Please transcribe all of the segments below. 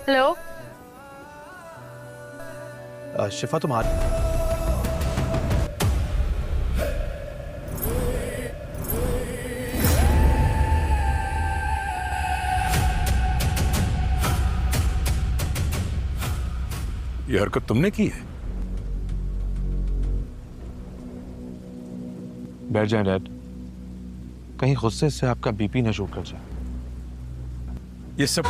Hello. शिफा तुम्हारी ये हरकत तुमने की है? बैठ जाए डैड, कहीं गुस्से से आपका बीपी न शूट कर जाए। ये सब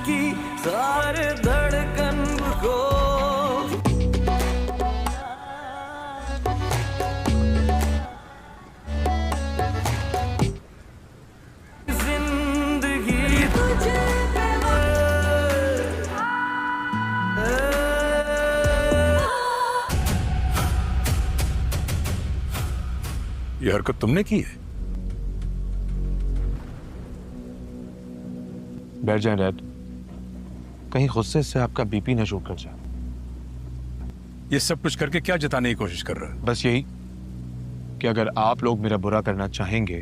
की सारे धड़कन को जिंदगी तुझे ये हरकत तुमने की है? बैठ जाए डैड, कहीं गुस्से से आपका बीपी न शूट कर जाए। ये सब कुछ करके क्या जताने की कोशिश कर रहा है? बस यही कि अगर आप लोग मेरा बुरा करना चाहेंगे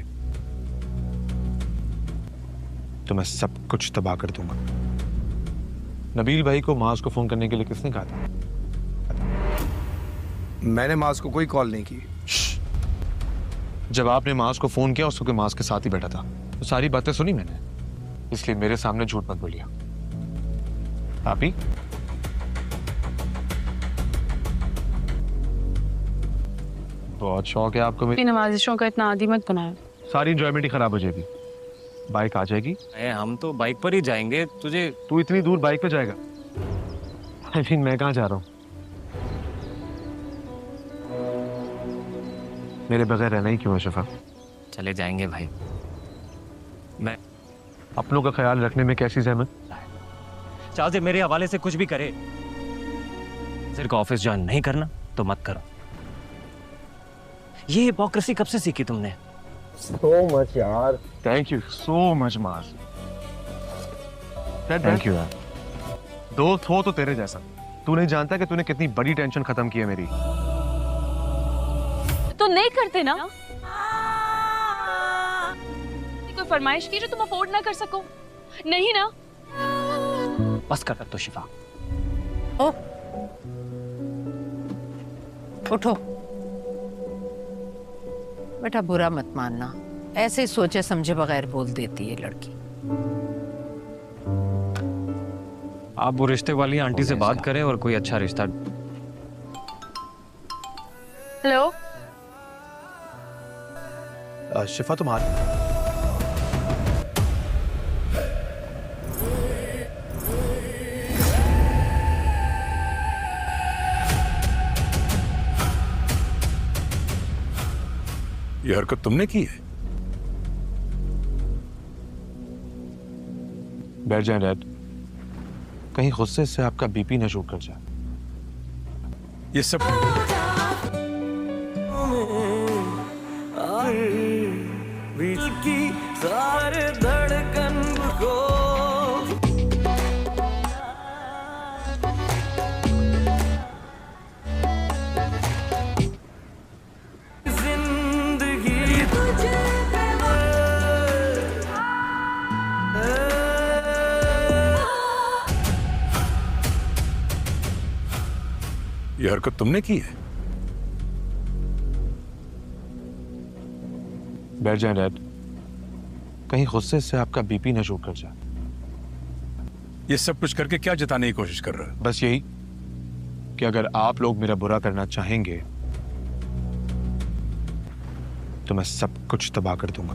तो मैं सब कुछ तबाह कर दूंगा। नबील भाई को मास को फोन करने के लिए किसने कहा था? मैंने मास को कोई कॉल नहीं की। जब आपने मास को फोन किया उस वक्त मास के साथ ही बैठा था, तो सारी बातें सुनी मैंने, इसलिए मेरे सामने झूठ मत बोलिए। आप ही बहुत शौक है आपको मेरी नवाजिशों का इतना आदी मत बनाया। सारी इंजॉयमेंट ही खराब हो जाएगी। बाइक आ जाएगी। हम तो बाइक पर ही जाएंगे। तुझे तू इतनी दूर बाइक पे जाएगा? मैं कहाँ जा रहा हूँ? मेरे बगैर रहना ही क्यों है शिफा? चले जाएंगे भाई। मैं अपनों का ख्याल रखने में कैसी जहमत? चाहे मेरे हवाले से कुछ भी करे, सिर को ऑफिस ज्वाइन नहीं करना तो मत करो। ये हिपोक्रेसी कब से सीखी तुमने? So much यार। Thank you so much mass. Thank you यार। दोस्त हो तो तेरे जैसा। तू नहीं जानता कि तूने कितनी बड़ी टेंशन खत्म की है मेरी। तो नहीं करते ना? कोई फरमाइश की जो तुम अफोर्ड ना कर सको? नहीं ना? बस कर तो शिफा। ओ, उठो बेटा, बुरा मत मानना। ऐसे ही सोचे समझे बगैर बोल देती है लड़की। आप वो रिश्ते वाली आंटी से बात करें और कोई अच्छा रिश्ता। हेलो। शिफा तुम्हारी ये हरकत तुमने की है? बैठ जाए डैड, कहीं गुस्से से आपका बीपी न शूट कर जाए। ये सब की सारे धड़कन को जिंदगी तुझे ये हरकत तुमने की है? बैठ जाए डैड, कहीं गुस्से से आपका बीपी न शूट कर जाए। ये सब कुछ करके क्या जताने की कोशिश कर रहा है? बस यही कि अगर आप लोग मेरा बुरा करना चाहेंगे तो मैं सब कुछ तबाह कर दूंगा।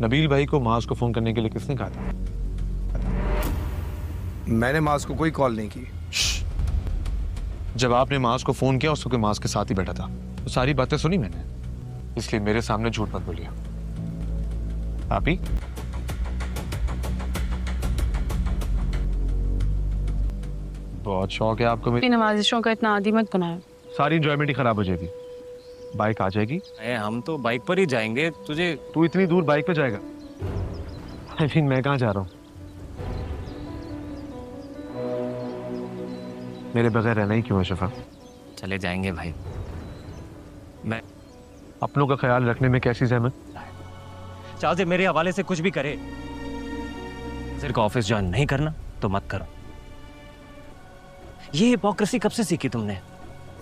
नबील भाई को मास को फोन करने के लिए किसने कहा था? मैंने मास को कोई कॉल नहीं की। जब आपने मास को फोन किया उस वक्त मास के साथ ही बैठा था, तो सारी बातें सुनी मैंने, इसलिए मेरे सामने झूठ मत बोलिए। आप ही बहुत शौक है आपको मेरी नवाजिशों का इतना आदी मत बनाया। सारी इंजॉयमेंट ही खराब हो जाएगी। बाइक आ जाएगी। हम तो बाइक पर ही जाएंगे। तुझे तू इतनी दूर बाइक पे जाएगा? मैं कहाँ जा रहा हूँ? मेरे बगैर रहना ही क्यों है शिफा? चले जाएंगे भाई। मैं अपनों का ख्याल रखने में कैसी जहमत? चार्ल्स मेरे हवाले से कुछ भी करे, जिर को ऑफिस ज्वाइन नहीं करना तो मत करो। ये हिपोक्रेसी कब से सीखी तुमने?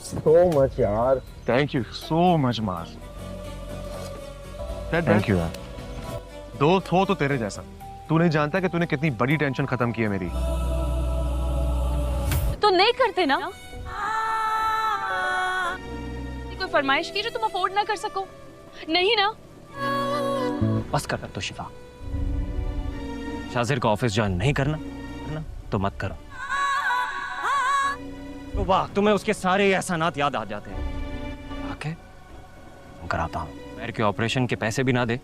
So much यार। Thank you so much mass. Thank you यार। दोस्त हो तो तेरे जैसा। तू नहीं जानता कि तूने कितनी बड़ी टेंशन खत्म की है मेरी। तो नहीं करते ना? कोई फरमाइश की जो तुम अफोर्ड ना कर सको? नहीं ना? बस कर तो शिफा, शाजिर को ऑफिस ज्वाइन नहीं करना तो मत करो। तो वाह, तुम्हें उसके सारे एहसानात याद आ जाते हैं। ओके, कराता हूँ। पैर के ऑपरेशन के पैसे भी ना दे।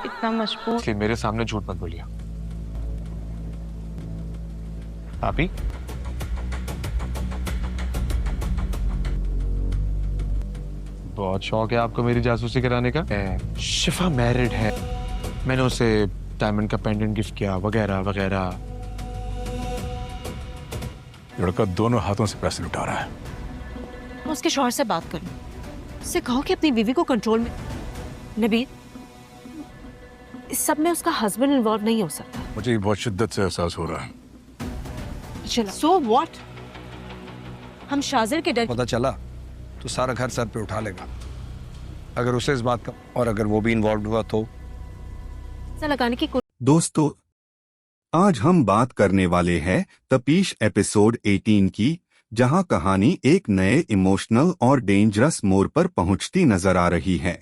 इतना मजबूर। इसलिए मेरे सामने झूठ मत बोलिए। भाभी, बहुत शौक है आपको मेरी जासूसी कराने का। शिफा मैरिड है, मैंने उसे डायमंड का पेंडेंट गिफ्ट किया वगैरह वगैरह। लड़का दोनों हाथों से पैसे लुटा रहा है। मैं उसके शौहर से बात करूं, उससे कहो कि अपनी बीवी को कंट्रोल में। नबील, इस सब में उसका हस्बैंड इन्वॉल्व नहीं हो सकता। मुझे बहुत शिद्दत से एहसास हो रहा है। चलो, सो व्हाट? हम शाजिर के डर पता चला तो सारा घर सर पे उठा लेगा। अगर उसे इस बात का, और अगर वो भी इन्वॉल्व हुआ तो से लगाने की दोस्तों, आज हम बात करने वाले हैं तपीश एपिसोड 18 की, जहां कहानी एक नए इमोशनल और डेंजरस मोड़ पर पहुंचती नजर आ रही है।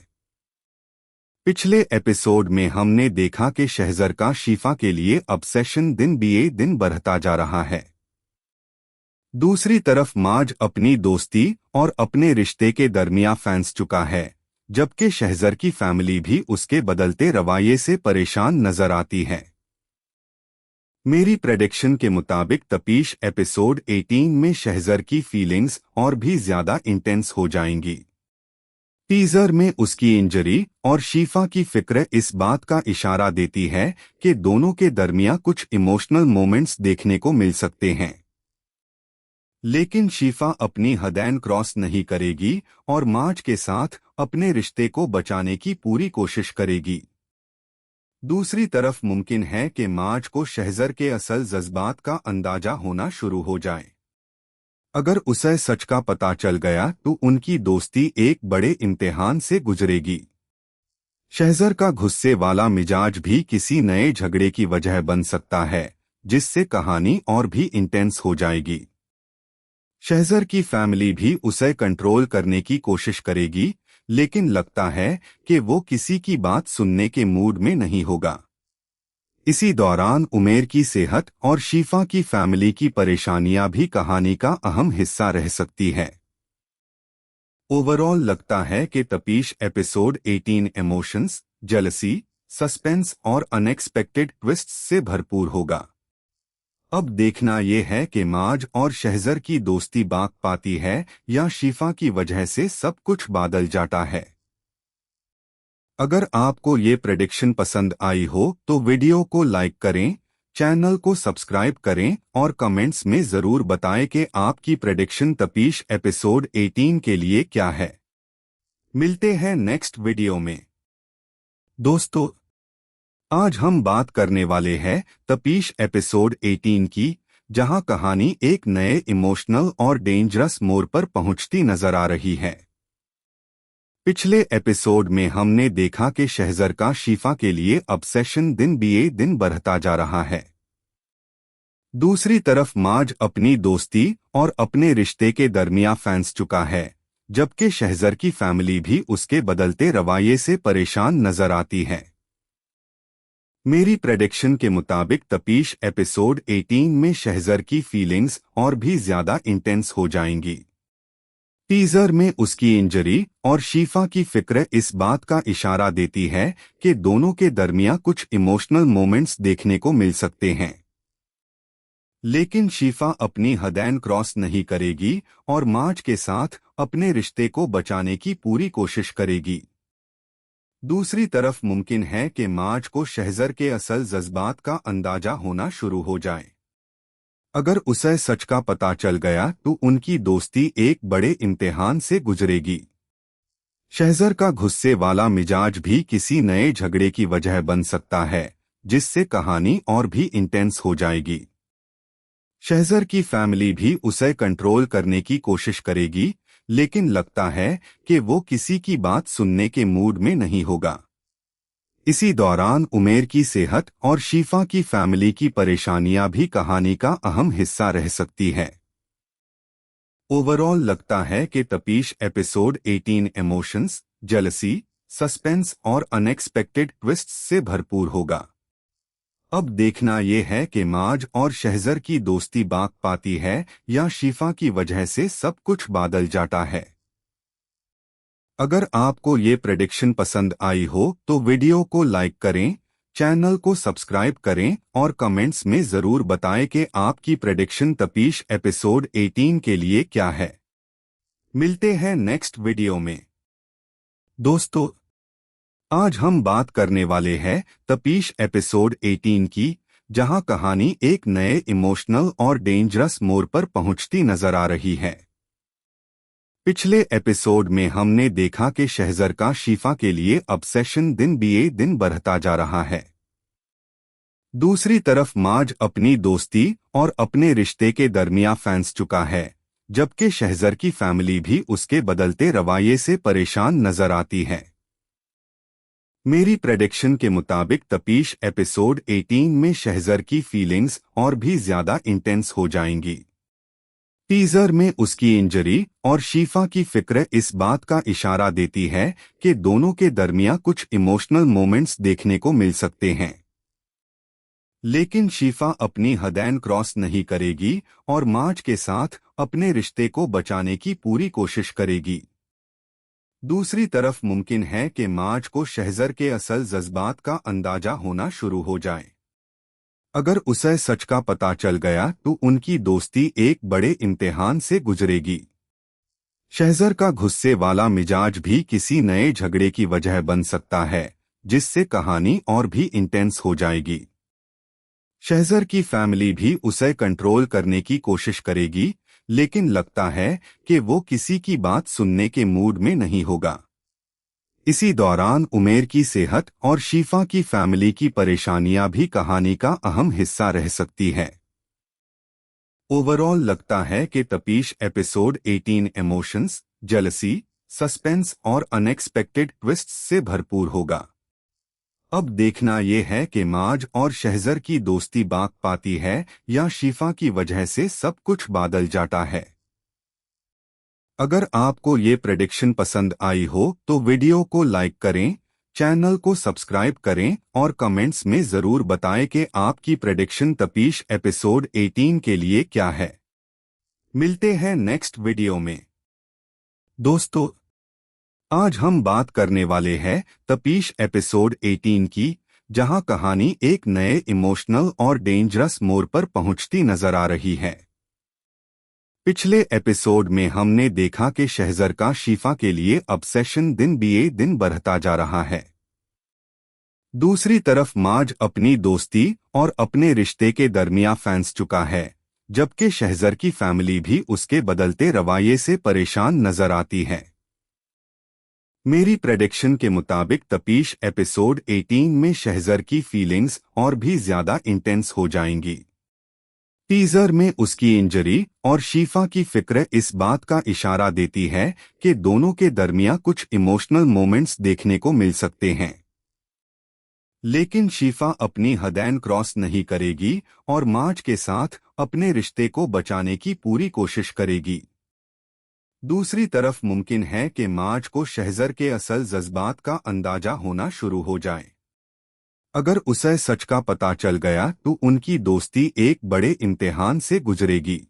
पिछले एपिसोड में हमने देखा कि शहज़र का शीफा के लिए ऑब्सेशन दिन बीए दिन बढ़ता जा रहा है। दूसरी तरफ माज अपनी दोस्ती और अपने रिश्ते के दरमियान फंस चुका है, जबकि शहज़र की फैमिली भी उसके बदलते रवैये से परेशान नजर आती है। मेरी प्रेडिक्शन के मुताबिक तपीश एपिसोड 18 में शहज़र की फीलिंग्स और भी ज्यादा इंटेंस हो जाएंगी। टीजर में उसकी इंजरी और शीफा की फिक्र इस बात का इशारा देती है कि दोनों के दरमियान कुछ इमोशनल मोमेंट्स देखने को मिल सकते हैं। लेकिन शीफा अपनी हदैन क्रॉस नहीं करेगी और माज के साथ अपने रिश्ते को बचाने की पूरी कोशिश करेगी। दूसरी तरफ मुमकिन है कि माज को शहज़र के असल जज्बात का अंदाजा होना शुरू हो जाए। अगर उसे सच का पता चल गया तो उनकी दोस्ती एक बड़े इम्तिहान से गुजरेगी। शहज़र का गुस्से वाला मिजाज भी किसी नए झगड़े की वजह बन सकता है, जिससे कहानी और भी इंटेंस हो जाएगी। शहज़र की फैमिली भी उसे कंट्रोल करने की कोशिश करेगी, लेकिन लगता है कि वो किसी की बात सुनने के मूड में नहीं होगा। इसी दौरान उमेर की सेहत और शीफा की फैमिली की परेशानियां भी कहानी का अहम हिस्सा रह सकती है। ओवरऑल लगता है कि तपीश एपिसोड 18 इमोशंस, जेलसी, सस्पेंस और अनएक्सपेक्टेड ट्विस्ट्स से भरपूर होगा। अब देखना यह है कि माज और शहज़र की दोस्ती बाक पाती है या शीफा की वजह से सब कुछ बादल जाता है। अगर आपको ये प्रेडिक्शन पसंद आई हो तो वीडियो को लाइक करें, चैनल को सब्सक्राइब करें और कमेंट्स में जरूर बताएं कि आपकी प्रेडिक्शन तपीश एपिसोड 18 के लिए क्या है। मिलते हैं नेक्स्ट वीडियो में। दोस्तों, आज हम बात करने वाले हैं तपीश एपिसोड 18 की, जहां कहानी एक नए इमोशनल और डेंजरस मोड़ पर पहुंचती नजर आ रही है। पिछले एपिसोड में हमने देखा कि शहज़र का शीफा के लिए ऑब्सेशन दिन बीए दिन बढ़ता जा रहा है। दूसरी तरफ माज अपनी दोस्ती और अपने रिश्ते के दरमियान फंस चुका है, जबकि शहज़र की फैमिली भी उसके बदलते रवैये से परेशान नजर आती है। मेरी प्रेडिक्शन के मुताबिक तपीश एपिसोड 18 में शहज़र की फीलिंग्स और भी ज्यादा इंटेंस हो जाएंगी। टीजर में उसकी इंजरी और शीफा की फिक्र इस बात का इशारा देती है कि दोनों के दरमियान कुछ इमोशनल मोमेंट्स देखने को मिल सकते हैं। लेकिन शीफा अपनी हदैन क्रॉस नहीं करेगी और माज के साथ अपने रिश्ते को बचाने की पूरी कोशिश करेगी। दूसरी तरफ मुमकिन है कि माज को शहज़र के असल जज्बात का अंदाजा होना शुरू हो जाए। अगर उसे सच का पता चल गया तो उनकी दोस्ती एक बड़े इम्तिहान से गुजरेगी। शहज़र का गुस्से वाला मिजाज भी किसी नए झगड़े की वजह बन सकता है, जिससे कहानी और भी इंटेंस हो जाएगी। शहज़र की फैमिली भी उसे कंट्रोल करने की कोशिश करेगी, लेकिन लगता है कि वो किसी की बात सुनने के मूड में नहीं होगा। इसी दौरान उमेर की सेहत और शीफा की फैमिली की परेशानियां भी कहानी का अहम हिस्सा रह सकती है। ओवरऑल लगता है कि तपीश एपिसोड 18 इमोशंस, जेलसी, सस्पेंस और अनएक्सपेक्टेड ट्विस्ट्स से भरपूर होगा। अब देखना यह है कि माज और शहज़र की दोस्ती बात पाती है या शीफा की वजह से सब कुछ बदल जाता है। अगर आपको ये प्रेडिक्शन पसंद आई हो तो वीडियो को लाइक करें, चैनल को सब्सक्राइब करें और कमेंट्स में ज़रूर बताएं कि आपकी प्रेडिक्शन तपीश एपिसोड 18 के लिए क्या है। मिलते हैं नेक्स्ट वीडियो में। दोस्तों, आज हम बात करने वाले हैं तपीश एपिसोड 18 की, जहां कहानी एक नए इमोशनल और डेंजरस मोड़ पर पहुंचती नजर आ रही है। पिछले एपिसोड में हमने देखा कि शहज़र का शीफा के लिए ऑब्सेशन दिन बीए दिन बढ़ता जा रहा है। दूसरी तरफ माज अपनी दोस्ती और अपने रिश्ते के दरमियान फंस चुका है, जबकि शहज़र की फैमिली भी उसके बदलते रवैये से परेशान नजर आती है। मेरी प्रेडिक्शन के मुताबिक तपीश एपिसोड 18 में शहज़र की फीलिंग्स और भी ज्यादा इंटेंस हो जाएंगी। टीजर में उसकी इंजरी और शीफा की फिक्र इस बात का इशारा देती है कि दोनों के दरमियान कुछ इमोशनल मोमेंट्स देखने को मिल सकते हैं। लेकिन शीफा अपनी हदैन क्रॉस नहीं करेगी और माज के साथ अपने रिश्ते को बचाने की पूरी कोशिश करेगी। दूसरी तरफ मुमकिन है कि माज को शहज़र के असल जज्बात का अंदाजा होना शुरू हो जाए। अगर उसे सच का पता चल गया तो उनकी दोस्ती एक बड़े इम्तिहान से गुजरेगी। शहज़र का गुस्से वाला मिजाज भी किसी नए झगड़े की वजह बन सकता है, जिससे कहानी और भी इंटेंस हो जाएगी। शहज़र की फैमिली भी उसे कंट्रोल करने की कोशिश करेगी, लेकिन लगता है कि वो किसी की बात सुनने के मूड में नहीं होगा। इसी दौरान उमेर की सेहत और शीफा की फैमिली की परेशानियां भी कहानी का अहम हिस्सा रह सकती है। ओवरऑल लगता है कि तपीश एपिसोड 18 इमोशंस, जेलसी, सस्पेंस और अनएक्सपेक्टेड ट्विस्ट्स से भरपूर होगा। अब देखना यह है कि माज और शहज़र की दोस्ती बात पाती है या शीफा की वजह से सब कुछ बदल जाता है। अगर आपको ये प्रेडिक्शन पसंद आई हो तो वीडियो को लाइक करें, चैनल को सब्सक्राइब करें और कमेंट्स में ज़रूर बताएं कि आपकी प्रेडिक्शन तपीश एपिसोड 18 के लिए क्या है। मिलते हैं नेक्स्ट वीडियो में। दोस्तों, आज हम बात करने वाले हैं तपीश एपिसोड 18 की, जहां कहानी एक नए इमोशनल और डेंजरस मोड़ पर पहुंचती नजर आ रही है। पिछले एपिसोड में हमने देखा कि शहज़र का शीफा के लिए ऑब्सेशन दिन बीए दिन बढ़ता जा रहा है। दूसरी तरफ माज अपनी दोस्ती और अपने रिश्ते के दरमियान फंस चुका है, जबकि शहज़र की फैमिली भी उसके बदलते रवैये से परेशान नजर आती है। मेरी प्रेडिक्शन के मुताबिक तपीश एपिसोड 18 में शहज़र की फीलिंग्स और भी ज्यादा इंटेंस हो जाएंगी। टीजर में उसकी इंजरी और शीफा की फिक्र इस बात का इशारा देती है कि दोनों के दरमियान कुछ इमोशनल मोमेंट्स देखने को मिल सकते हैं। लेकिन शीफा अपनी हदैन क्रॉस नहीं करेगी और माज के साथ अपने रिश्ते को बचाने की पूरी कोशिश करेगी। दूसरी तरफ मुमकिन है कि माज को शहज़र के असल जज्बात का अंदाजा होना शुरू हो जाए। अगर उसे सच का पता चल गया तो उनकी दोस्ती एक बड़े इम्तिहान से गुजरेगी।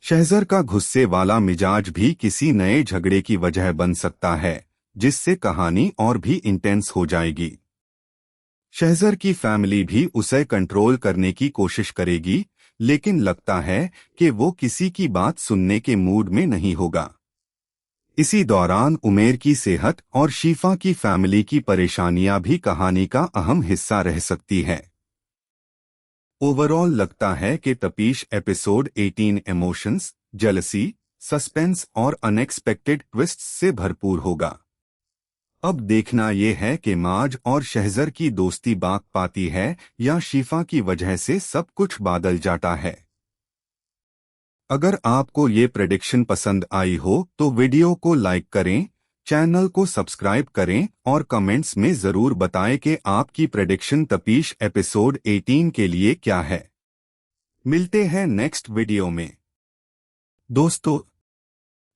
शहज़र का गुस्से वाला मिजाज भी किसी नए झगड़े की वजह बन सकता है, जिससे कहानी और भी इंटेंस हो जाएगी। शहज़र की फैमिली भी उसे कंट्रोल करने की कोशिश करेगी, लेकिन लगता है कि वो किसी की बात सुनने के मूड में नहीं होगा। इसी दौरान उमेर की सेहत और शीफा की फैमिली की परेशानियां भी कहानी का अहम हिस्सा रह सकती है। ओवरऑल लगता है कि तपीश एपिसोड 18 इमोशंस, जेलसी, सस्पेंस और अनएक्सपेक्टेड ट्विस्ट्स से भरपूर होगा। अब देखना यह है कि माज और शहजर की दोस्ती बात पाती है या शिफा की वजह से सब कुछ बादल जाता है। अगर आपको ये प्रेडिक्शन पसंद आई हो तो वीडियो को लाइक करें, चैनल को सब्सक्राइब करें और कमेंट्स में जरूर बताएं कि आपकी प्रेडिक्शन तपीश एपिसोड 18 के लिए क्या है। मिलते हैं नेक्स्ट वीडियो में। दोस्तों,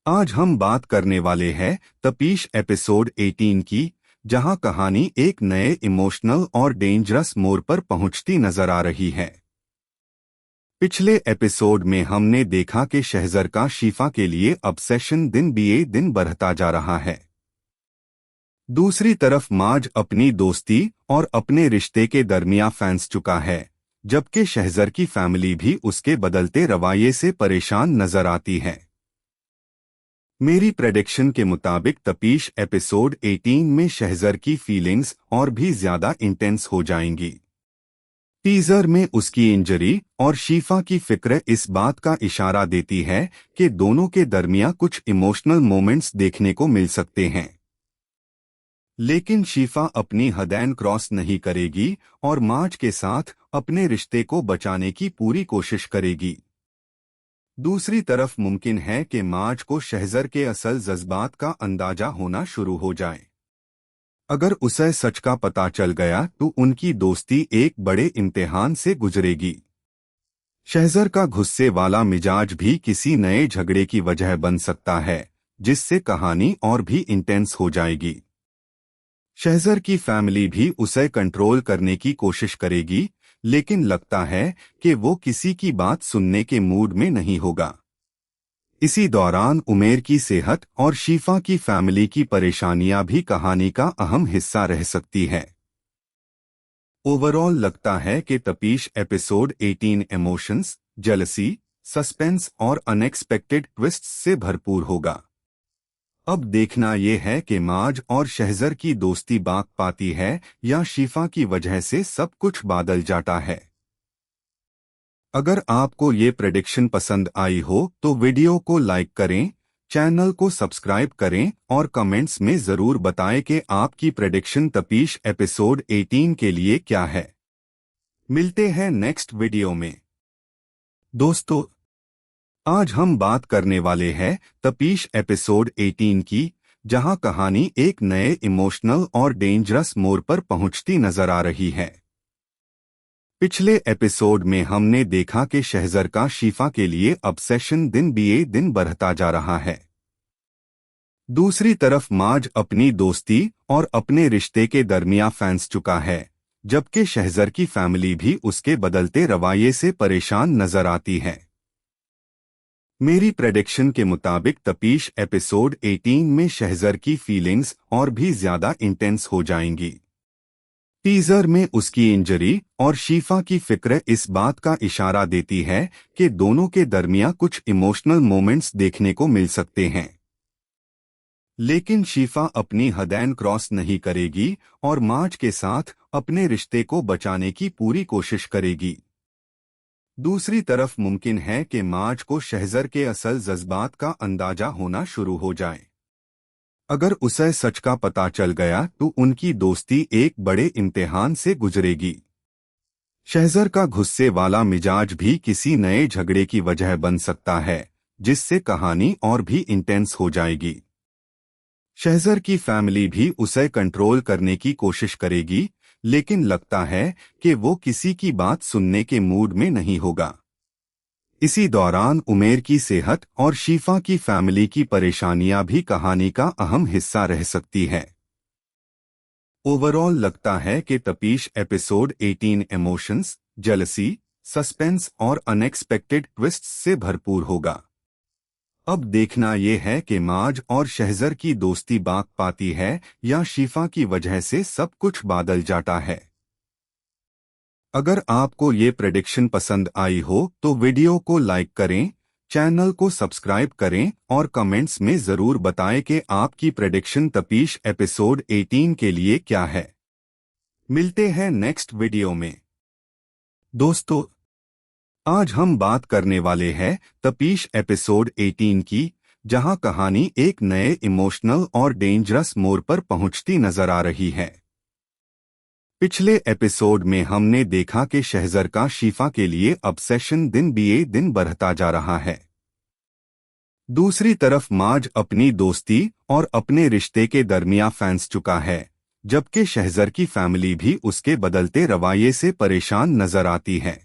आज हम बात करने वाले हैं तपीश एपिसोड 18 की, जहां कहानी एक नए इमोशनल और डेंजरस मोड़ पर पहुंचती नजर आ रही है। पिछले एपिसोड में हमने देखा कि शहजर का शिफा के लिए ऑब्सेशन दिन बीए दिन बढ़ता जा रहा है। दूसरी तरफ माज अपनी दोस्ती और अपने रिश्ते के दरमियान फंस चुका है, जबकि शहजर की फैमिली भी उसके बदलते रवैये से परेशान नजर आती है। मेरी प्रेडिक्शन के मुताबिक तपीश एपिसोड 18 में शहजर की फीलिंग्स और भी ज्यादा इंटेंस हो जाएंगी। टीजर में उसकी इंजरी और शिफा की फिक्र इस बात का इशारा देती है कि दोनों के दरमियान कुछ इमोशनल मोमेंट्स देखने को मिल सकते हैं। लेकिन शिफा अपनी हदैन क्रॉस नहीं करेगी और माज के साथ अपने रिश्ते को बचाने की पूरी कोशिश करेगी। दूसरी तरफ मुमकिन है कि माज को शहजर के असल जज्बात का अंदाजा होना शुरू हो जाए। अगर उसे सच का पता चल गया तो उनकी दोस्ती एक बड़े इम्तिहान से गुजरेगी। शहजर का गुस्से वाला मिजाज भी किसी नए झगड़े की वजह बन सकता है, जिससे कहानी और भी इंटेंस हो जाएगी। शहजर की फैमिली भी उसे कंट्रोल करने की कोशिश करेगी, लेकिन लगता है कि वो किसी की बात सुनने के मूड में नहीं होगा। इसी दौरान उमेर की सेहत और शिफा की फैमिली की परेशानियां भी कहानी का अहम हिस्सा रह सकती है। ओवरऑल लगता है कि तपीश एपिसोड 18 इमोशंस, जेलसी, सस्पेंस और अनएक्सपेक्टेड ट्विस्ट्स से भरपूर होगा। अब देखना यह है कि माज और शहजर की दोस्ती बात पाती है या शिफा की वजह से सब कुछ बादल जाता है। अगर आपको ये प्रेडिक्शन पसंद आई हो तो वीडियो को लाइक करें, चैनल को सब्सक्राइब करें और कमेंट्स में जरूर बताएं कि आपकी प्रेडिक्शन तपीश एपिसोड 18 के लिए क्या है। मिलते हैं नेक्स्ट वीडियो में। दोस्तों, आज हम बात करने वाले हैं तपीश एपिसोड 18 की, जहां कहानी एक नए इमोशनल और डेंजरस मोड़ पर पहुंचती नजर आ रही है। पिछले एपिसोड में हमने देखा कि शहजर का शिफा के लिए ऑब्सेशन दिन बीए दिन बढ़ता जा रहा है। दूसरी तरफ माज अपनी दोस्ती और अपने रिश्ते के दरमियान फंस चुका है, जबकि शहजर की फैमिली भी उसके बदलते रवैये से परेशान नजर आती है। मेरी प्रेडिक्शन के मुताबिक तपीश एपिसोड 18 में शहजर की फीलिंग्स और भी ज्यादा इंटेंस हो जाएंगी। टीजर में उसकी इंजरी और शिफा की फिक्र इस बात का इशारा देती है कि दोनों के दरमियान कुछ इमोशनल मोमेंट्स देखने को मिल सकते हैं। लेकिन शिफा अपनी हदैन क्रॉस नहीं करेगी और माज के साथ अपने रिश्ते को बचाने की पूरी कोशिश करेगी। दूसरी तरफ मुमकिन है कि माज को शहजर के असल जज्बात का अंदाजा होना शुरू हो जाए। अगर उसे सच का पता चल गया तो उनकी दोस्ती एक बड़े इम्तिहान से गुजरेगी। शहजर का गुस्से वाला मिजाज भी किसी नए झगड़े की वजह बन सकता है, जिससे कहानी और भी इंटेंस हो जाएगी। शहजर की फैमिली भी उसे कंट्रोल करने की कोशिश करेगी, लेकिन लगता है कि वो किसी की बात सुनने के मूड में नहीं होगा। इसी दौरान उमेर की सेहत और शिफा की फैमिली की परेशानियां भी कहानी का अहम हिस्सा रह सकती है। ओवरऑल लगता है कि तपीश एपिसोड 18 इमोशंस, जेलसी, सस्पेंस और अनएक्सपेक्टेड ट्विस्ट्स से भरपूर होगा। अब देखना यह है कि माज और शहजर की दोस्ती बात पाती है या शिफा की वजह से सब कुछ बादल जाता है। अगर आपको ये प्रेडिक्शन पसंद आई हो तो वीडियो को लाइक करें, चैनल को सब्सक्राइब करें और कमेंट्स में जरूर बताएं कि आपकी प्रेडिक्शन तपीश एपिसोड 18 के लिए क्या है। मिलते हैं नेक्स्ट वीडियो में। दोस्तों, आज हम बात करने वाले हैं तपीश एपिसोड 18 की, जहां कहानी एक नए इमोशनल और डेंजरस मोड़ पर पहुंचती नजर आ रही है। पिछले एपिसोड में हमने देखा कि शहज़र का शिफा के लिए ऑब्सेशन दिन बीए दिन बढ़ता जा रहा है। दूसरी तरफ माज अपनी दोस्ती और अपने रिश्ते के दरमियान फंस चुका है, जबकि शहज़र की फैमिली भी उसके बदलते रवैये से परेशान नजर आती है।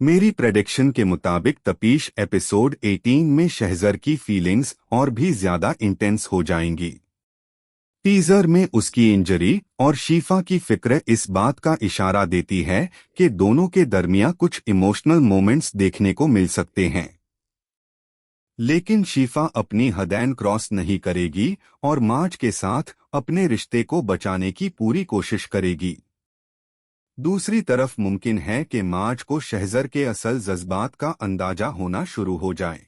मेरी प्रेडिक्शन के मुताबिक तपीश एपिसोड 18 में शहज़र की फीलिंग्स और भी ज्यादा इंटेंस हो जाएंगी। टीजर में उसकी इंजरी और शिफा की फिक्र इस बात का इशारा देती है कि दोनों के दरमियान कुछ इमोशनल मोमेंट्स देखने को मिल सकते हैं। लेकिन शिफा अपनी हदैन क्रॉस नहीं करेगी और माज के साथ अपने रिश्ते को बचाने की पूरी कोशिश करेगी। दूसरी तरफ मुमकिन है कि माज को शहज़र के असल जज्बात का अंदाजा होना शुरू हो जाए।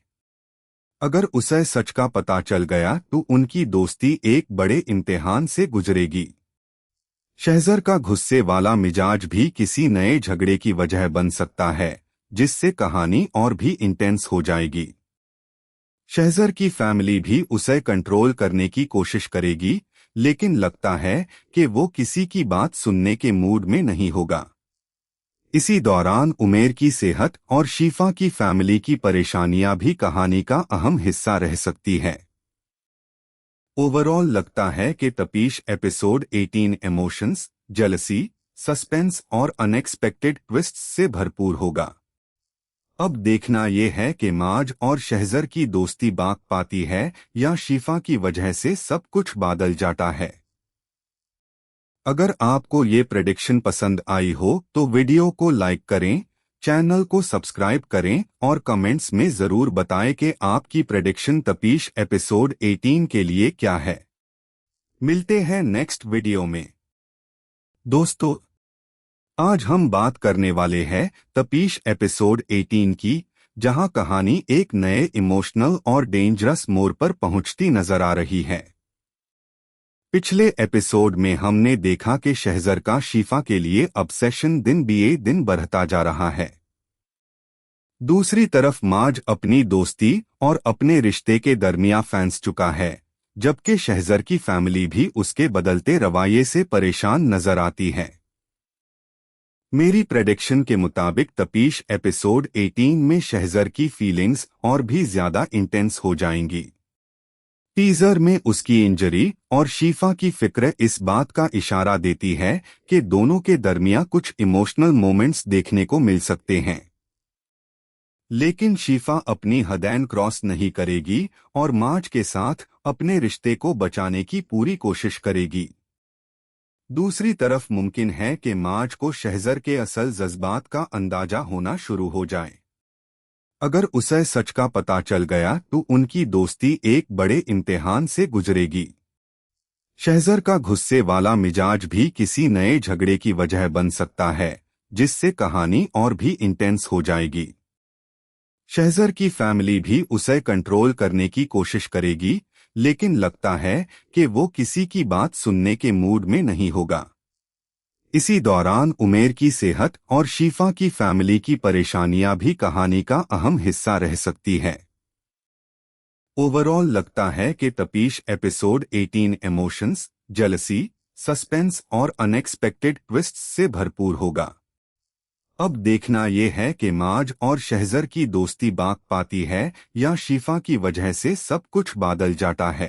अगर उसे सच का पता चल गया तो उनकी दोस्ती एक बड़े इम्तिहान से गुजरेगी। शहज़र का गुस्से वाला मिजाज भी किसी नए झगड़े की वजह बन सकता है, जिससे कहानी और भी इंटेंस हो जाएगी। शहज़र की फैमिली भी उसे कंट्रोल करने की कोशिश करेगी, लेकिन लगता है कि वो किसी की बात सुनने के मूड में नहीं होगा। इसी दौरान उमेर की सेहत और शिफा की फैमिली की परेशानियां भी कहानी का अहम हिस्सा रह सकती है। ओवरऑल लगता है कि तपीश एपिसोड 18 इमोशंस, जेलसी, सस्पेंस और अनएक्सपेक्टेड ट्विस्ट्स से भरपूर होगा। अब देखना यह है कि माज और शहज़र की दोस्ती बाक पाती है या शिफा की वजह से सब कुछ बादल जाता है। अगर आपको ये प्रेडिक्शन पसंद आई हो तो वीडियो को लाइक करें, चैनल को सब्सक्राइब करें और कमेंट्स में जरूर बताएं कि आपकी प्रेडिक्शन तपीश एपिसोड 18 के लिए क्या है। मिलते हैं नेक्स्ट वीडियो में। दोस्तों, आज हम बात करने वाले हैं तपीश एपिसोड 18 की, जहां कहानी एक नए इमोशनल और डेंजरस मोड़ पर पहुंचती नजर आ रही है। पिछले एपिसोड में हमने देखा कि शहज़र का शिफा के लिए ऑब्सेशन दिन बीए दिन बढ़ता जा रहा है। दूसरी तरफ माज अपनी दोस्ती और अपने रिश्ते के दरमियान फंस चुका है, जबकि शहज़र की फैमिली भी उसके बदलते रवैये से परेशान नजर आती है। मेरी प्रेडिक्शन के मुताबिक तपीश एपिसोड 18 में शहज़र की फीलिंग्स और भी ज्यादा इंटेंस हो जाएंगी। टीजर में उसकी इंजरी और शिफा की फिक्र इस बात का इशारा देती है कि दोनों के दरमियान कुछ इमोशनल मोमेंट्स देखने को मिल सकते हैं। लेकिन शिफा अपनी हदैन क्रॉस नहीं करेगी और माज के साथ अपने रिश्ते को बचाने की पूरी कोशिश करेगी। दूसरी तरफ मुमकिन है कि माज को शहज़र के असल जज्बात का अंदाजा होना शुरू हो जाए। अगर उसे सच का पता चल गया तो उनकी दोस्ती एक बड़े इम्तिहान से गुजरेगी। शहज़र का गुस्से वाला मिजाज भी किसी नए झगड़े की वजह बन सकता है, जिससे कहानी और भी इंटेंस हो जाएगी। शहज़र की फैमिली भी उसे कंट्रोल करने की कोशिश करेगी, लेकिन लगता है कि वो किसी की बात सुनने के मूड में नहीं होगा। इसी दौरान उमेर की सेहत और शिफा की फैमिली की परेशानियां भी कहानी का अहम हिस्सा रह सकती है। ओवरऑल लगता है कि तपीश एपिसोड 18 इमोशंस, जेलसी, सस्पेंस और अनएक्सपेक्टेड ट्विस्ट्स से भरपूर होगा। अब देखना यह है कि माज और शहज़र की दोस्ती बाक पाती है या शिफा की वजह से सब कुछ बादल जाता है।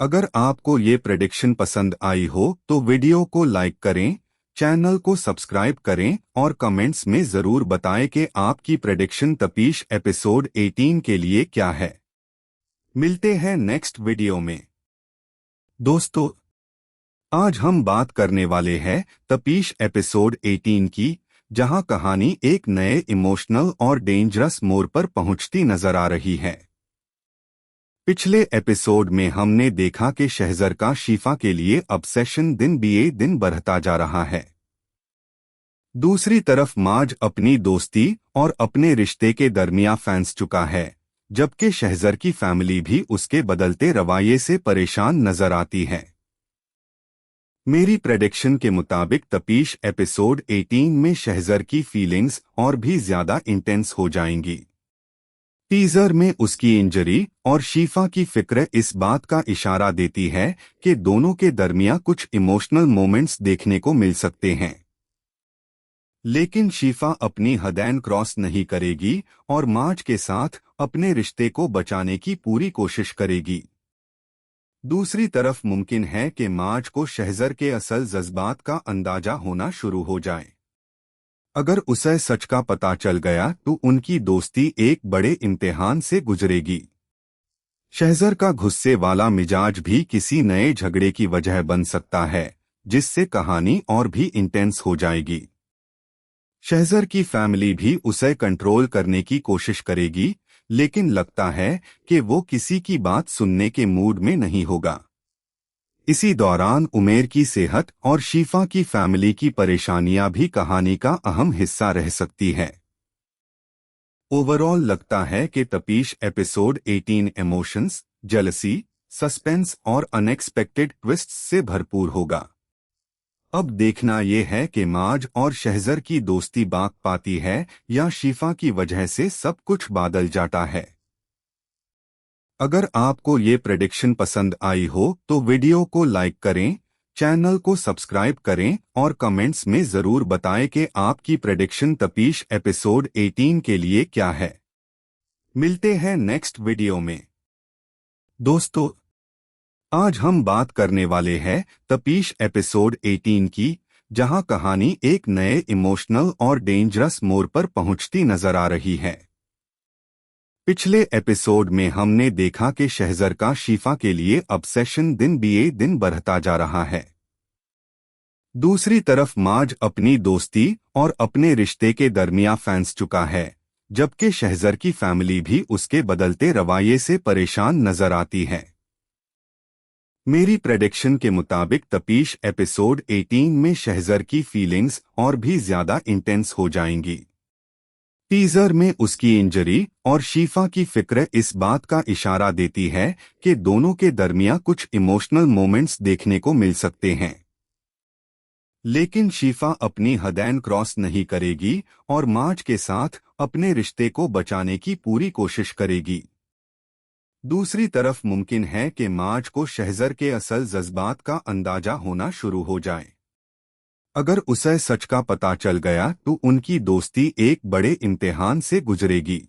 अगर आपको ये प्रेडिक्शन पसंद आई हो तो वीडियो को लाइक करें, चैनल को सब्सक्राइब करें और कमेंट्स में जरूर बताएं कि आपकी प्रेडिक्शन तपीश एपिसोड 18 के लिए क्या है। मिलते हैं नेक्स्ट वीडियो में। दोस्तों, आज हम बात करने वाले हैं तपीश एपिसोड 18 की, जहां कहानी एक नए इमोशनल और डेंजरस मोड़ पर पहुंचती नजर आ रही है। पिछले एपिसोड में हमने देखा कि शहज़र का शिफा के लिए ऑब्सेशन दिन बीए दिन बढ़ता जा रहा है। दूसरी तरफ माज अपनी दोस्ती और अपने रिश्ते के दरमियान फंस चुका है, जबकि शहज़र की फैमिली भी उसके बदलते रवैये से परेशान नजर आती है। मेरी प्रेडिक्शन के मुताबिक तपीश एपिसोड 18 में शहजर की फीलिंग्स और भी ज्यादा इंटेंस हो जाएंगी। टीजर में उसकी इंजरी और शीफा की फिक्र इस बात का इशारा देती है कि दोनों के दरमियान कुछ इमोशनल मोमेंट्स देखने को मिल सकते हैं। लेकिन शीफा अपनी हदैन क्रॉस नहीं करेगी और मार्ज के साथ अपने रिश्ते को बचाने की पूरी कोशिश करेगी। दूसरी तरफ मुमकिन है कि मार्ज को शहजर के असल जज्बात का अंदाजा होना शुरू हो जाए। अगर उसे सच का पता चल गया तो उनकी दोस्ती एक बड़े इम्तिहान से गुजरेगी। शहजर का गुस्से वाला मिजाज भी किसी नए झगड़े की वजह बन सकता है, जिससे कहानी और भी इंटेंस हो जाएगी। शहजर की फैमिली भी उसे कंट्रोल करने की कोशिश करेगी, लेकिन लगता है कि वो किसी की बात सुनने के मूड में नहीं होगा। इसी दौरान उमेर की सेहत और शीफा की फैमिली की परेशानियां भी कहानी का अहम हिस्सा रह सकती है। ओवरऑल लगता है कि तपीश एपिसोड 18 इमोशंस, जेलसी, सस्पेंस और अनएक्सपेक्टेड ट्विस्ट्स से भरपूर होगा। अब देखना यह है कि मार्ज और शहजर की दोस्ती बाक पाती है या शीफा की वजह से सब कुछ बादल जाता है। अगर आपको ये प्रेडिक्शन पसंद आई हो तो वीडियो को लाइक करें, चैनल को सब्सक्राइब करें और कमेंट्स में जरूर बताएं कि आपकी प्रेडिक्शन तपीश एपिसोड 18 के लिए क्या है। मिलते हैं नेक्स्ट वीडियो में। दोस्तों, आज हम बात करने वाले हैं तपीश एपिसोड 18 की, जहां कहानी एक नए इमोशनल और डेंजरस मोड़ पर पहुंचती नजर आ रही है। पिछले एपिसोड में हमने देखा कि शहजर का शीफा के लिए ऑब्सेशन दिन बीए दिन बढ़ता जा रहा है। दूसरी तरफ मार्ज अपनी दोस्ती और अपने रिश्ते के दरमियान फंस चुका है, जबकि शहजर की फैमिली भी उसके बदलते रवैये से परेशान नजर आती है। मेरी प्रेडिक्शन के मुताबिक तपीश एपिसोड 18 में शहजर की फीलिंग्स और भी ज्यादा इंटेंस हो जाएंगी। टीजर में उसकी इंजरी और शीफा की फिक्र इस बात का इशारा देती है कि दोनों के दरमियान कुछ इमोशनल मोमेंट्स देखने को मिल सकते हैं। लेकिन शीफा अपनी हदैन क्रॉस नहीं करेगी और मार्ज के साथ अपने रिश्ते को बचाने की पूरी कोशिश करेगी। दूसरी तरफ मुमकिन है कि मार्ज को शहजर के असल जज्बात का अंदाजा होना शुरू हो जाए। अगर उसे सच का पता चल गया तो उनकी दोस्ती एक बड़े इम्तिहान से गुजरेगी।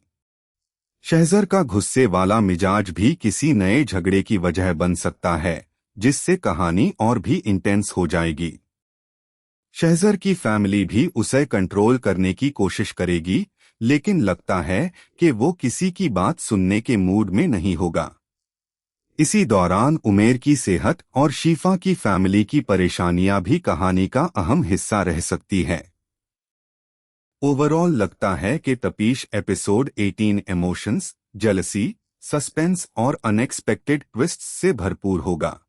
शहजर का गुस्से वाला मिजाज भी किसी नए झगड़े की वजह बन सकता है, जिससे कहानी और भी इंटेंस हो जाएगी। शहजर की फैमिली भी उसे कंट्रोल करने की कोशिश करेगी, लेकिन लगता है कि वो किसी की बात सुनने के मूड में नहीं होगा। इसी दौरान उमेर की सेहत और शीफा की फैमिली की परेशानियां भी कहानी का अहम हिस्सा रह सकती है। ओवरऑल लगता है कि तपीश एपिसोड 18 इमोशंस, जेलसी, सस्पेंस और अनएक्सपेक्टेड ट्विस्ट्स से भरपूर होगा।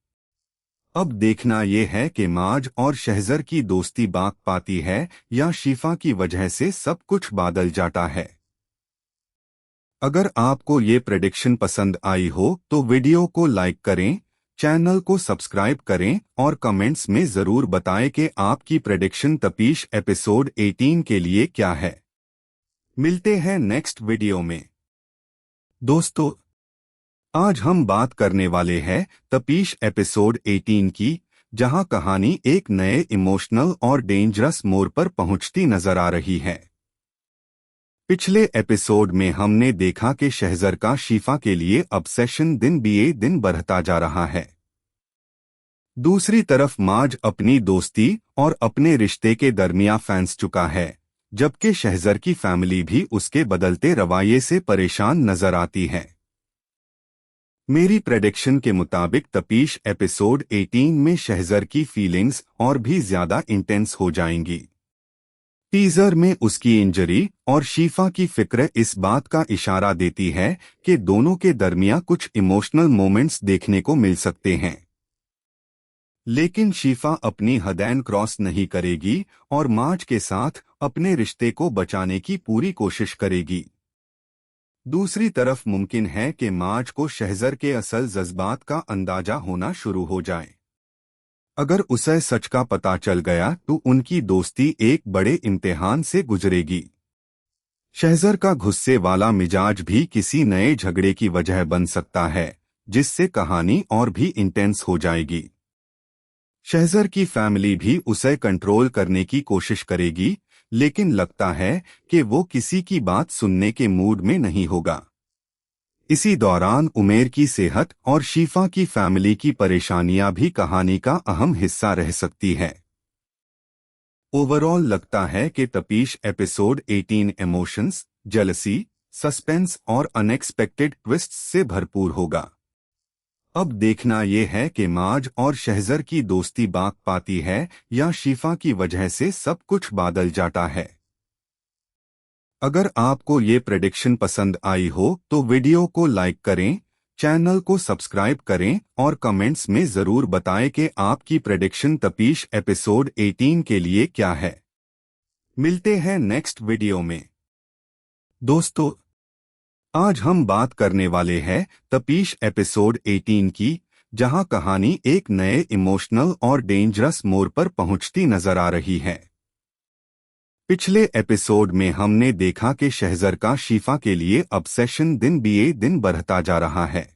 अब देखना यह है कि मार्ज और शहजर की दोस्ती बाक पाती है या शीफा की वजह से सब कुछ बादल जाता है। अगर आपको ये प्रेडिक्शन पसंद आई हो तो वीडियो को लाइक करें, चैनल को सब्सक्राइब करें और कमेंट्स में जरूर बताएं कि आपकी प्रेडिक्शन तपीश एपिसोड 18 के लिए क्या है। मिलते हैं नेक्स्ट वीडियो में। दोस्तों, आज हम बात करने वाले हैं तपीश एपिसोड 18 की, जहां कहानी एक नए इमोशनल और डेंजरस मोड़ पर पहुंचती नजर आ रही है। पिछले एपिसोड में हमने देखा कि शहजर का शीफा के लिए ऑब्सेशन दिन बीए दिन बढ़ता जा रहा है। दूसरी तरफ मार्ज अपनी दोस्ती और अपने रिश्ते के दरमियान फंस चुका है, जबकि शहजर की फैमिली भी उसके बदलते रवैये से परेशान नजर आती है। मेरी प्रेडिक्शन के मुताबिक तपीश एपिसोड 18 में शहजर की फीलिंग्स और भी ज्यादा इंटेंस हो जाएंगी। टीजर में उसकी इंजरी और शीफा की फिक्र इस बात का इशारा देती है कि दोनों के दरमियान कुछ इमोशनल मोमेंट्स देखने को मिल सकते हैं। लेकिन शीफा अपनी हदैन क्रॉस नहीं करेगी और मार्ज के साथ अपने रिश्ते को बचाने की पूरी कोशिश करेगी। दूसरी तरफ मुमकिन है कि मार्ज को शहजर के असल जज्बात का अंदाजा होना शुरू हो जाए। अगर उसे सच का पता चल गया तो उनकी दोस्ती एक बड़े इम्तिहान से गुजरेगी। शहज़र का गुस्से वाला मिजाज भी किसी नए झगड़े की वजह बन सकता है, जिससे कहानी और भी इंटेंस हो जाएगी। शहज़र की फैमिली भी उसे कंट्रोल करने की कोशिश करेगी, लेकिन लगता है कि वो किसी की बात सुनने के मूड में नहीं होगा। इसी दौरान उमेर की सेहत और शीफा की फैमिली की परेशानियां भी कहानी का अहम हिस्सा रह सकती है। ओवरऑल लगता है कि तपीश एपिसोड 18 इमोशंस, जेलसी, सस्पेंस और अनएक्सपेक्टेड ट्विस्ट्स से भरपूर होगा। अब देखना यह है कि माज और शहज़र की दोस्ती बाक पाती है या शीफा की वजह से सब कुछ बादल जाता है। अगर आपको ये प्रेडिक्शन पसंद आई हो तो वीडियो को लाइक करें, चैनल को सब्सक्राइब करें और कमेंट्स में ज़रूर बताएं कि आपकी प्रेडिक्शन तपीश एपिसोड 18 के लिए क्या है। मिलते हैं नेक्स्ट वीडियो में। दोस्तों, आज हम बात करने वाले हैं तपीश एपिसोड 18 की, जहां कहानी एक नए इमोशनल और डेंजरस मोड़ पर पहुंचती नजर आ रही है। पिछले एपिसोड में हमने देखा कि शहज़र का शीफा के लिए ऑब्सेशन दिन बीए दिन बढ़ता जा रहा है।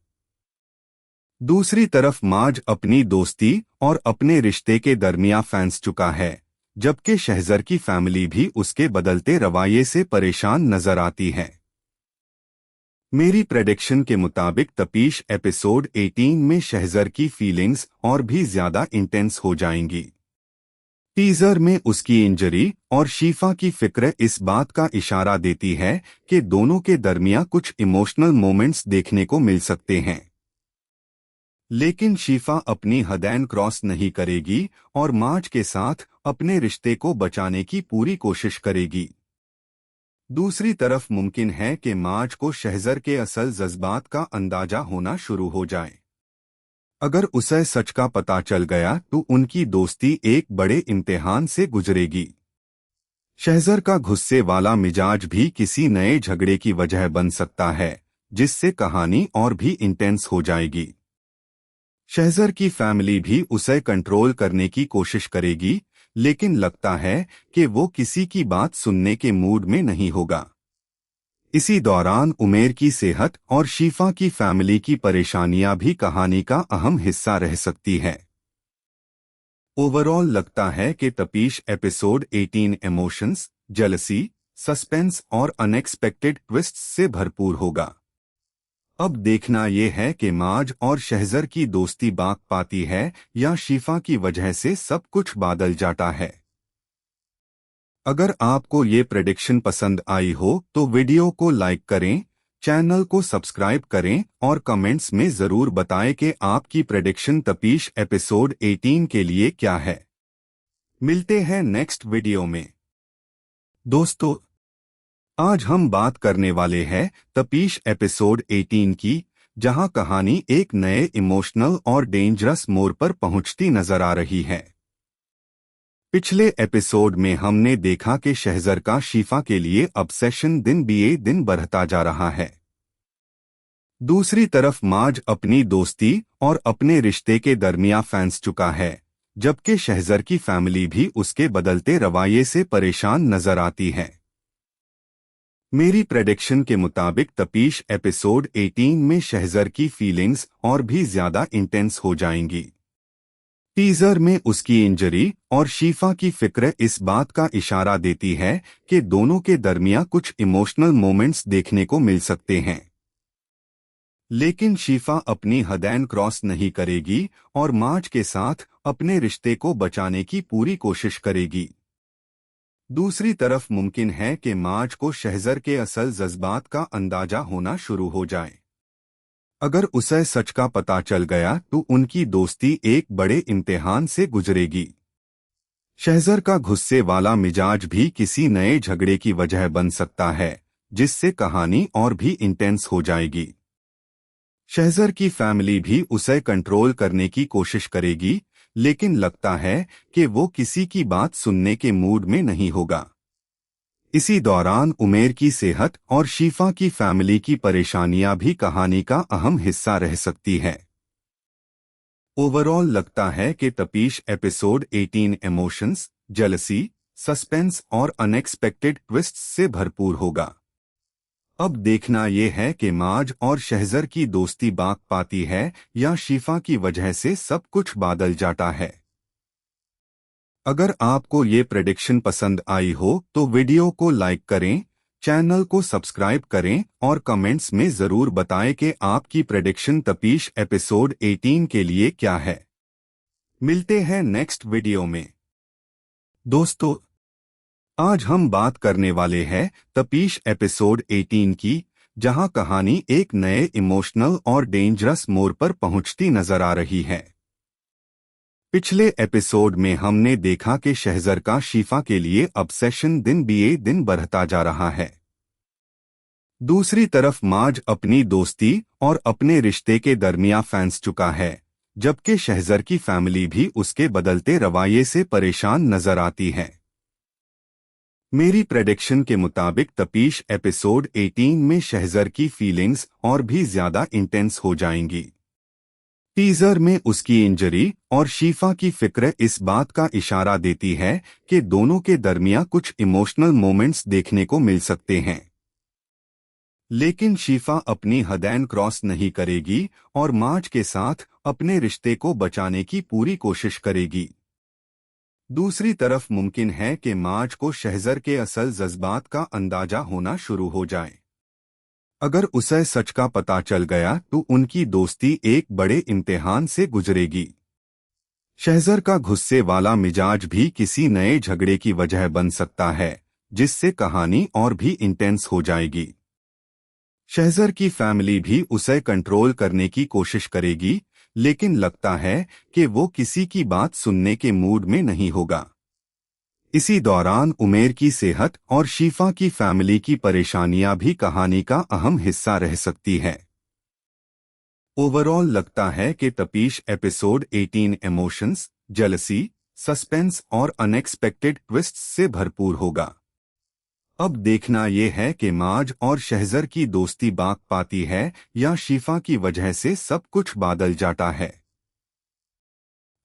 दूसरी तरफ माज अपनी दोस्ती और अपने रिश्ते के दरमियान फंस चुका है, जबकि शहज़र की फैमिली भी उसके बदलते रवैये से परेशान नजर आती है। मेरी प्रेडिक्शन के मुताबिक तपीश एपिसोड 18 में शहज़र की फीलिंग्स और भी ज्यादा इंटेंस हो जाएंगी। टीजर में उसकी इंजरी और शीफा की फिक्र इस बात का इशारा देती है कि दोनों के दरमियान कुछ इमोशनल मोमेंट्स देखने को मिल सकते हैं। लेकिन शीफा अपनी हदैन क्रॉस नहीं करेगी और माज के साथ अपने रिश्ते को बचाने की पूरी कोशिश करेगी। दूसरी तरफ मुमकिन है कि माज को शहज़र के असल जज्बात का अंदाजा होना शुरू हो जाए। अगर उसे सच का पता चल गया तो उनकी दोस्ती एक बड़े इम्तिहान से गुजरेगी। शहज़र का गुस्से वाला मिजाज भी किसी नए झगड़े की वजह बन सकता है, जिससे कहानी और भी इंटेंस हो जाएगी। शहज़र की फैमिली भी उसे कंट्रोल करने की कोशिश करेगी, लेकिन लगता है कि वो किसी की बात सुनने के मूड में नहीं होगा। इसी दौरान उमेर की सेहत और शीफा की फैमिली की परेशानियां भी कहानी का अहम हिस्सा रह सकती है। ओवरऑल लगता है कि तपीश एपिसोड 18 इमोशंस, जेलसी, सस्पेंस और अनएक्सपेक्टेड ट्विस्ट्स से भरपूर होगा। अब देखना यह है कि माज और शहज़र की दोस्ती बाक पाती है या शीफा की वजह से सब कुछ बादल जाता है। अगर आपको ये प्रेडिक्शन पसंद आई हो तो वीडियो को लाइक करें, चैनल को सब्सक्राइब करें और कमेंट्स में ज़रूर बताएं कि आपकी प्रेडिक्शन तपीश एपिसोड 18 के लिए क्या है। मिलते हैं नेक्स्ट वीडियो में। दोस्तों, आज हम बात करने वाले हैं तपीश एपिसोड 18 की, जहां कहानी एक नए इमोशनल और डेंजरस मोड़ पर पहुंचती नजर आ रही है। पिछले एपिसोड में हमने देखा कि शहज़र का शीफा के लिए ऑब्सेशन दिन बीए दिन बढ़ता जा रहा है। दूसरी तरफ माज अपनी दोस्ती और अपने रिश्ते के दरमियान फंस चुका है, जबकि शहज़र की फैमिली भी उसके बदलते रवैये से परेशान नजर आती है। मेरी प्रेडिक्शन के मुताबिक तपीश एपिसोड 18 में शहज़र की फीलिंग्स और भी ज्यादा इंटेंस हो जाएंगी। टीजर में उसकी इंजरी और शीफा की फिक्र इस बात का इशारा देती है कि दोनों के दरमियान कुछ इमोशनल मोमेंट्स देखने को मिल सकते हैं। लेकिन शीफा अपनी हदैन क्रॉस नहीं करेगी और माज के साथ अपने रिश्ते को बचाने की पूरी कोशिश करेगी। दूसरी तरफ मुमकिन है कि माज को शहज़र के असल जज्बात का अंदाजा होना शुरू हो जाए। अगर उसे सच का पता चल गया तो उनकी दोस्ती एक बड़े इम्तिहान से गुजरेगी। शहज़र का गुस्से वाला मिजाज भी किसी नए झगड़े की वजह बन सकता है, जिससे कहानी और भी इंटेंस हो जाएगी। शहज़र की फैमिली भी उसे कंट्रोल करने की कोशिश करेगी, लेकिन लगता है कि वो किसी की बात सुनने के मूड में नहीं होगा। इसी दौरान उमेर की सेहत और शीफा की फैमिली की परेशानियां भी कहानी का अहम हिस्सा रह सकती है। ओवरऑल लगता है कि तपीश एपिसोड 18 इमोशंस, जेलसी, सस्पेंस और अनएक्सपेक्टेड ट्विस्ट्स से भरपूर होगा। अब देखना यह है कि माज और शहजर की दोस्ती बात पाती है या शिफा की वजह से सब कुछ बदल जाता है। अगर आपको ये प्रेडिक्शन पसंद आई हो तो वीडियो को लाइक करें, चैनल को सब्सक्राइब करें और कमेंट्स में जरूर बताएं कि आपकी प्रेडिक्शन तपीश एपिसोड 18 के लिए क्या है। मिलते हैं नेक्स्ट वीडियो में। दोस्तों, आज हम बात करने वाले हैं तपीश एपिसोड 18 की, जहां कहानी एक नए इमोशनल और डेंजरस मोड़ पर पहुंचती नजर आ रही है। पिछले एपिसोड में हमने देखा कि शहजर का शिफा के लिए ऑब्सेशन दिन बीए दिन बढ़ता जा रहा है। दूसरी तरफ माज अपनी दोस्ती और अपने रिश्ते के दरमियान फंस चुका है, जबकि शहजर की फैमिली भी उसके बदलते रवैये से परेशान नजर आती है। मेरी प्रेडिक्शन के मुताबिक तपीश एपिसोड 18 में शहजर की फीलिंग्स और भी ज्यादा इंटेंस हो जाएंगी। टीजर में उसकी इंजरी और शिफा की फिक्र इस बात का इशारा देती है कि दोनों के दरमियान कुछ इमोशनल मोमेंट्स देखने को मिल सकते हैं। लेकिन शिफा अपनी हदैन क्रॉस नहीं करेगी और माज के साथ अपने रिश्ते को बचाने की पूरी कोशिश करेगी। दूसरी तरफ मुमकिन है कि माज को शहजर के असल जज्बात का अंदाजा होना शुरू हो जाए। अगर उसे सच का पता चल गया तो उनकी दोस्ती एक बड़े इम्तिहान से गुजरेगी। शहजर का गुस्से वाला मिजाज भी किसी नए झगड़े की वजह बन सकता है, जिससे कहानी और भी इंटेंस हो जाएगी। शहजर की फैमिली भी उसे कंट्रोल करने की कोशिश करेगी, लेकिन लगता है कि वो किसी की बात सुनने के मूड में नहीं होगा। इसी दौरान उमेर की सेहत और शिफा की फैमिली की परेशानियां भी कहानी का अहम हिस्सा रह सकती है। ओवरऑल लगता है कि तपीश एपिसोड 18 इमोशंस, जेलसी, सस्पेंस और अनएक्सपेक्टेड ट्विस्ट्स से भरपूर होगा। अब देखना यह है कि माज और शहजर की दोस्ती बात पाती है या शिफा की वजह से सब कुछ बदल जाता है।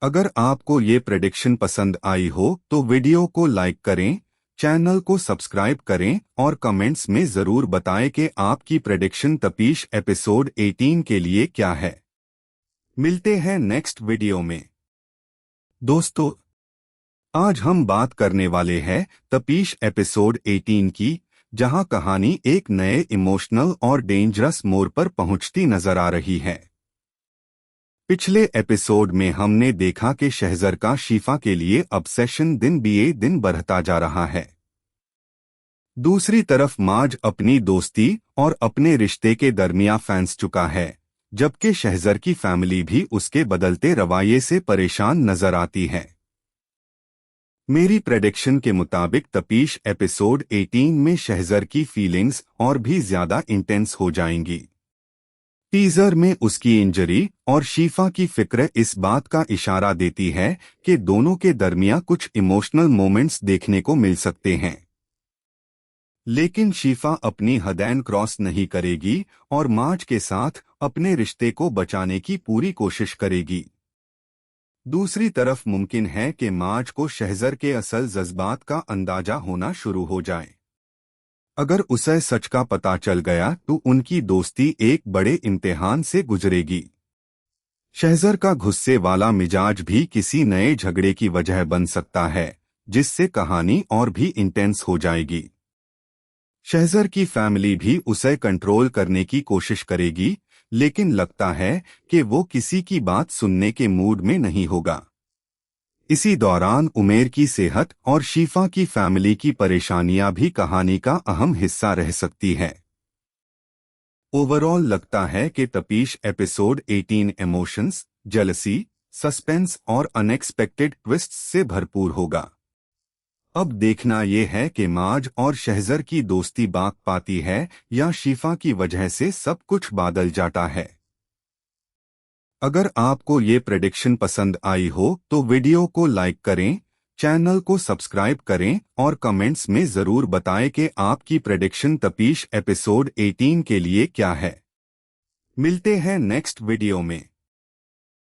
अगर आपको ये प्रेडिक्शन पसंद आई हो तो वीडियो को लाइक करें, चैनल को सब्सक्राइब करें और कमेंट्स में जरूर बताएं कि आपकी प्रेडिक्शन तपीश एपिसोड 18 के लिए क्या है। मिलते हैं नेक्स्ट वीडियो में। दोस्तों, आज हम बात करने वाले हैं तपीश एपिसोड 18 की, जहां कहानी एक नए इमोशनल और डेंजरस मोड़ पर पहुंचती नजर आ रही है। पिछले एपिसोड में हमने देखा कि शहजर का शिफा के लिए ऑब्सेशन दिन बीए दिन बढ़ता जा रहा है। दूसरी तरफ माज अपनी दोस्ती और अपने रिश्ते के दरमियान फंस चुका है, जबकि शहजर की फैमिली भी उसके बदलते रवैये से परेशान नजर आती है। मेरी प्रेडिक्शन के मुताबिक तपीश एपिसोड 18 में शहजर की फीलिंग्स और भी ज्यादा इंटेंस हो जाएंगी। टीजर में उसकी इंजरी और शिफा की फिक्र इस बात का इशारा देती है कि दोनों के दरमियान कुछ इमोशनल मोमेंट्स देखने को मिल सकते हैं। लेकिन शिफा अपनी हदैन क्रॉस नहीं करेगी और माज के साथ अपने रिश्ते को बचाने की पूरी कोशिश करेगी। दूसरी तरफ मुमकिन है कि माज को शहजर के असल जज्बात का अंदाजा होना शुरू हो जाए। अगर उसे सच का पता चल गया तो उनकी दोस्ती एक बड़े इम्तिहान से गुजरेगी। शहजर का गुस्से वाला मिजाज भी किसी नए झगड़े की वजह बन सकता है, जिससे कहानी और भी इंटेंस हो जाएगी। शहजर की फैमिली भी उसे कंट्रोल करने की कोशिश करेगी, लेकिन लगता है कि वो किसी की बात सुनने के मूड में नहीं होगा। इसी दौरान उमेर की सेहत और शिफा की फैमिली की परेशानियां भी कहानी का अहम हिस्सा रह सकती है। ओवरऑल लगता है कि तपीश एपिसोड 18 इमोशंस, जेलसी, सस्पेंस और अनएक्सपेक्टेड ट्विस्ट्स से भरपूर होगा। अब देखना यह है कि माज और शहजर की दोस्ती बात पाती है या शिफा की वजह से सब कुछ बदल जाता है। अगर आपको ये प्रेडिक्शन पसंद आई हो तो वीडियो को लाइक करें, चैनल को सब्सक्राइब करें और कमेंट्स में जरूर बताएं कि आपकी प्रेडिक्शन तपीश एपिसोड 18 के लिए क्या है। मिलते हैं नेक्स्ट वीडियो में।